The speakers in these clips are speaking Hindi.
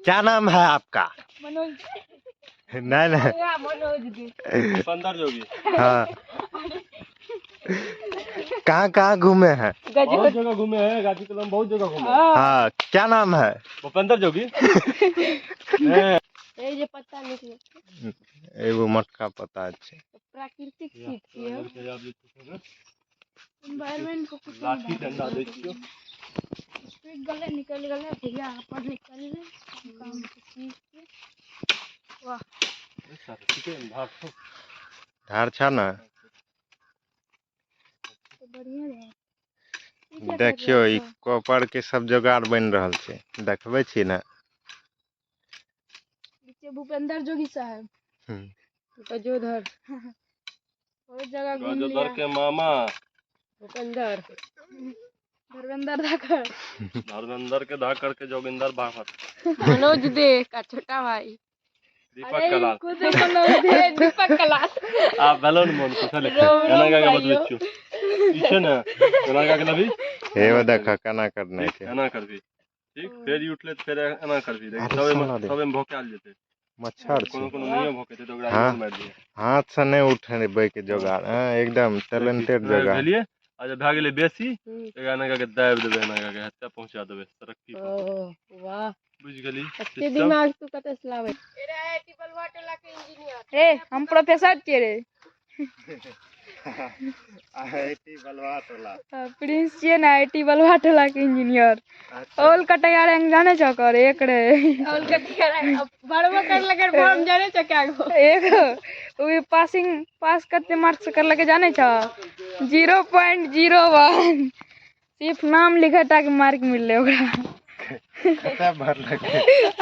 क्या नाम है आपका? मनोज। नहीं नहीं, मनोज जी। पंदर जोगी। हाँ। कहाँ कहाँ घूमे हैं? बहुत जगह घूमे हैं, गाजी कलम बहुत जगह घूमे हैं। हाँ, क्या नाम है? भूपेंद्र जोगी। ये पत्ता निकले एगो मटका पता है। प्राकृतिक चीज है, एनवायरनमेंट को कुछ लाठी डंडा देखियो। गले निकल गए भैया, अपन निकल ले काम सीख के। वाह धार छा ना, तो बढ़िया है। देखियो ई कॉपर के सब जुगाड़ बन रहल छै, देखबै छी ना। नीचे भूपेंद्र जोगी साहब गजोधर बहुत जगह घूम लिया। गजोधर के मामा भूपेंद्र धर्मेंद्र धाकर, धर्मेंद्र के धाकर के जोगिंदर बाहर, मनोज दे का छोटा भाई दीपक कलाल। खुद मनोज दे दीपक कलाल। आप बैलन मन को चले गाना गा के बतबियो पीछे ना गाना गा के लबी हे वो देखा केना करने के, एना करबी ठीक, फेर उठले त फेर एना करबी, देख सबे में भोकाल जेते मच्छर कोनो छै। कोनो नहीं भोके तो ओकरा हाँ। मार दिए हाथ से नहीं उठेबै के जुगाड़, हां एकदम टैलेंटेड जुगाड़ भेलिए। अच्छा भए गेलै बेसी गाना गा के दाब देबे, एना गा के हत्ता पहुंचा देबे तरक्की पर। वाह बुझ गेली कते दिमाग तू कते से लावे। तेरा आईटी बलवा टोला के इंजीनियर रे, हम प्रोफेसर छियै रे। आईटी बलवा टोला प्रिंस छियै ना, आईटी बलवा टोला के इंजीनियर। ओल कटैया रंग जाने छ कर एक रे, ओल कटैया रंग बड़वा कर लगे फॉर्म जाने छ क्या गो एक उ पास करते मार्क्स कर लगे जाने छ 0.01, सिर्फ नाम लिखा था कि मार्क मिलले ओकरा। कते भर लगे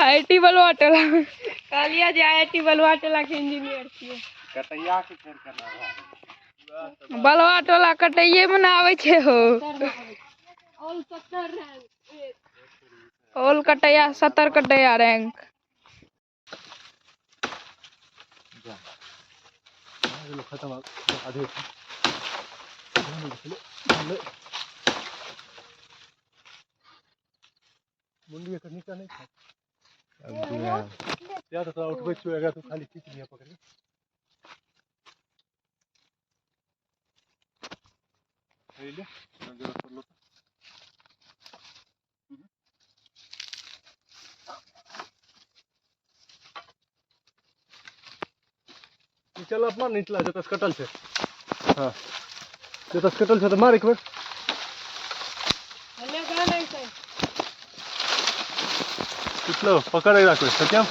आईटी बलवा टोला कहलिया जे आईटी बलवा टोला के इंजीनियर छियै। कटैया के फेर करना है बलवा टोला कटैये में ना आवे छे हो। ओल कटैया 70 कटैया रैंक। खत्म आधे मुंडी का नीचा नहीं था या तो उठबै छियो, अगर तू खाली खींच लिया पकड़ ले ले जरा कर लो। चल अपना निचला जतस कटल छे। हां जतस कटल छे तो मार एक बार। हले गा नहीं छै पिछलो पकड़ के रखो सत्यम।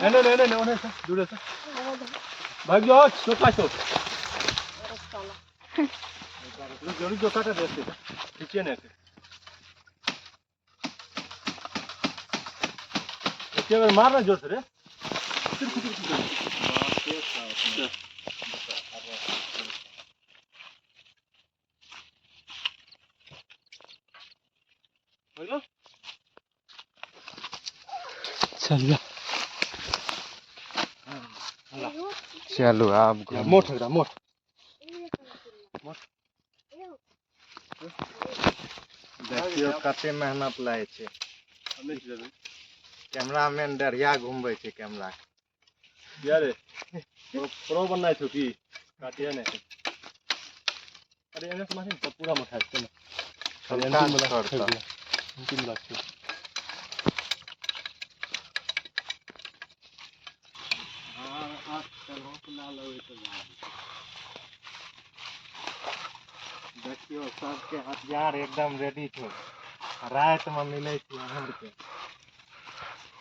नहीं ओने से दूर से भाग जाओ, छोटा छो जरूर जो काटा देते खींचे ने के बार मारना जोर से रे। चल चलो आप मोट है मोट देखियो कते मेहनत लागे छै। कैमरामैन डरिया घूमबै छै कैमरा यार प्रो बनना है कि काटिया ने। अरे एने माने तो पूरा मठा है चल अंतिम लाख देखियो सबके हथियार एकदम रेडी छै, रात में मिले छै हमर के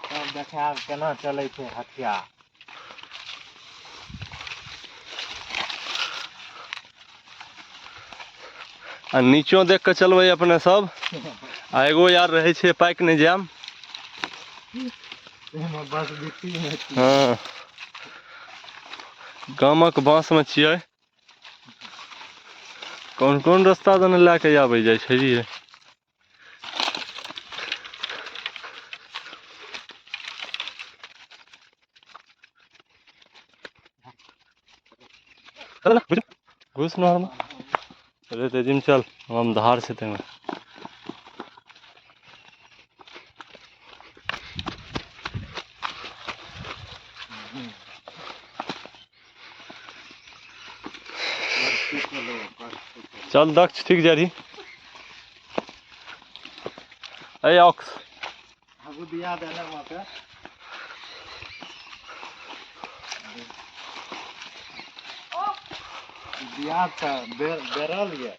सब देखाब केना चले छै हथियार। आ नीचो देख के चलबै अपने सब। आ एगो यार रहे छे पाइक नहीं जाम। बस बिट्टी में हाँ गामक बाँस में छियै। कौन कौन रास्ता दने लेके आबै जाय छै रे। घुस नहर में अरे तेजिम चल हम धार से तेंगे चल दक्ष ठीक जा रही अरे ऑक्स अब दिया देना मौका दिया था बेरल गया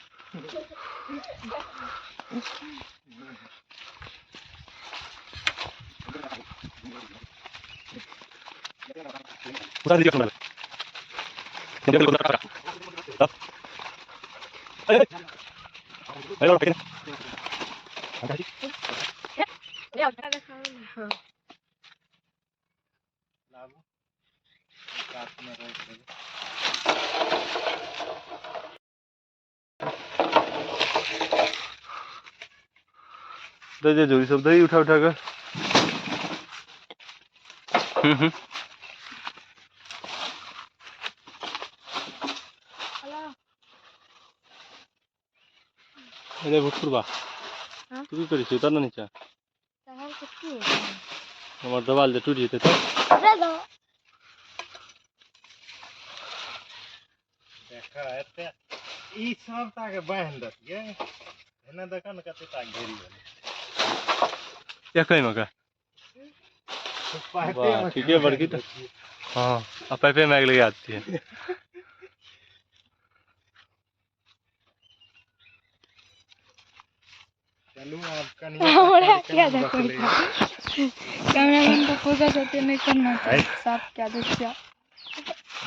उतार दीजिए अपना मुझे बिल्कुल उतार तब अरे अरे और लागू साथ में रह के दे दे जोड़ी सब दे उठा उठा कर अरे भूतपुरबा हाँ? तू की करिस उतर ना नीचे तहर कितनी हमार दवाल जे टूट जेते तो दे दो देखा एते ई सब ताके बांध दतिए एने देखा न कते ता घेरी वाले क्या कहीं मका वाह ठीक है बड़की तो हाँ अब पाइपे में आग लगी आती है चलू आप हमरा क्या कनिया देखो कैमरामैन को फोकस होते नहीं करना चाहिए साफ क्या देखिए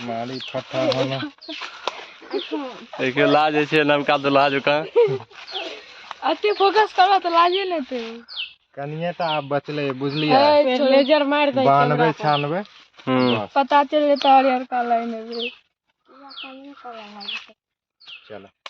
माली फटा होना एक लाज है नमका तो लाज का अति फोकस करो तो लाजे लेते कनिया तो आप बचले बुझलिए लेजर मार दे 92 96 पता चल जाता है यार काला है चलो